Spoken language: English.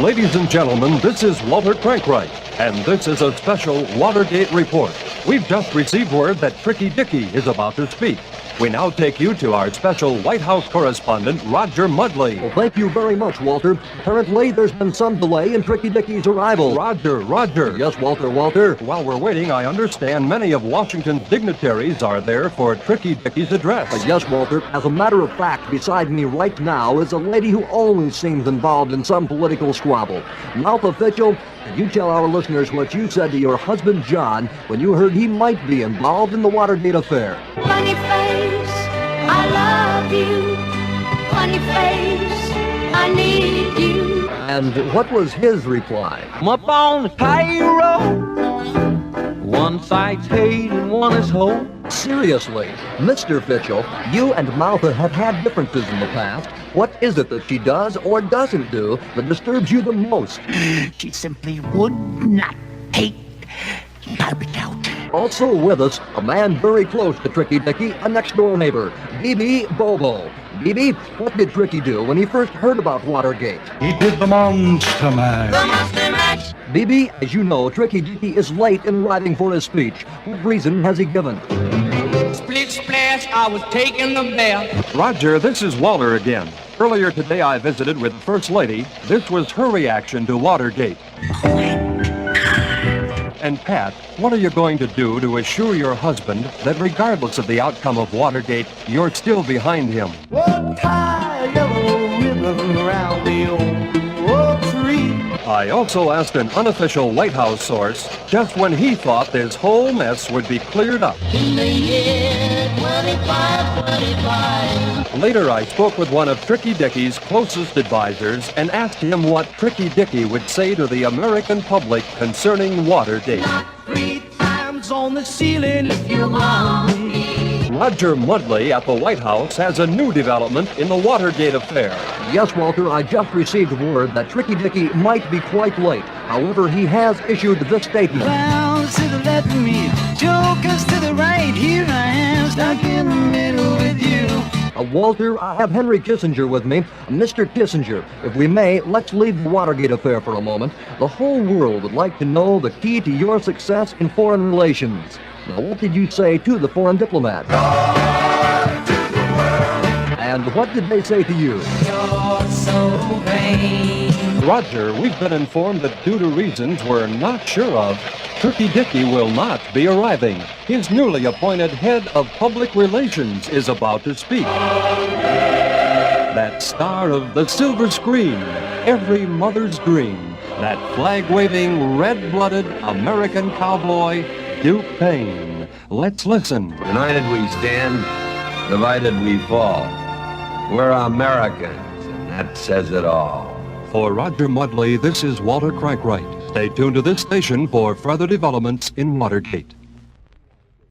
Ladies and gentlemen, this is Walter Crankwright, and this is a special Watergate report. We've just received word that Tricky Dicky is about to speak. We now take you to our special White House correspondent, Roger Mudley. Well, thank you very much, Walter. Apparently, there's been some delay in Tricky Dicky's arrival. Roger. Yes, Walter. While we're waiting, I understand many of Washington's dignitaries are there for Tricky Dicky's address. Yes, Walter. As a matter of fact, beside me right now is a lady who always seems involved in some political squabble. Martha Fitchell, can you tell our listeners what you said to your husband, John, when you heard he might be involved in the Watergate affair? Funny face, I love you. Funny face, I need you. And what was his reply? I'm up on the payroll. One side's hate and one is hope. Seriously, Mr. Fitchell, you and Martha have had differences in the past. What is it that she does or doesn't do that disturbs you the most? She simply would not take garbage out. Also with us, a man very close to Tricky Dicky, a next-door neighbor, B.B. Bobo. B.B., what did Tricky do when he first heard about Watergate? He did the monster mash. The monster mash. B.B., as you know, Tricky Dicky is late in arriving for his speech. What reason has he given? Split splash, I was taking the bath. Roger, this is Walter again. Earlier today, I visited with the First Lady. This was her reaction to Watergate. And Pat, what are you going to do to assure your husband that regardless of the outcome of Watergate, you're still behind him? One tie a yellow ribbon around the old tree. I also asked an unofficial White House source just when he thought this whole mess would be cleared up. In the year 25. Later, I spoke with one of Tricky Dicky's closest advisors and asked him what Tricky Dicky would say to the American public concerning Watergate. 3 times on the ceiling if you want me. Roger Mudley at the White House has a new development in the Watergate affair. Yes, Walter, I just received word that Tricky Dicky might be quite late. However, he has issued this statement. Clowns to the left of me, jokers to the right. Here I am, stuck in the middle with you. Walter, I have Henry Kissinger with me. Mr. Kissinger, if we may, let's leave the Watergate affair for a moment. The whole world would like to know the key to your success in foreign relations. Now, what did you say to the foreign diplomats? And what did they say to you? You're so vain. Roger, we've been informed that due to reasons we're not sure of, Tricky Dicky will not be arriving. His newly appointed head of public relations is about to speak. That star of the silver screen, every mother's dream, that flag-waving, red-blooded American cowboy, Duke Payne. Let's listen. United we stand, divided we fall. We're Americans, and that says it all. For Roger Mudley, this is Walter Crankwright. Stay tuned to this station for further developments in Watergate.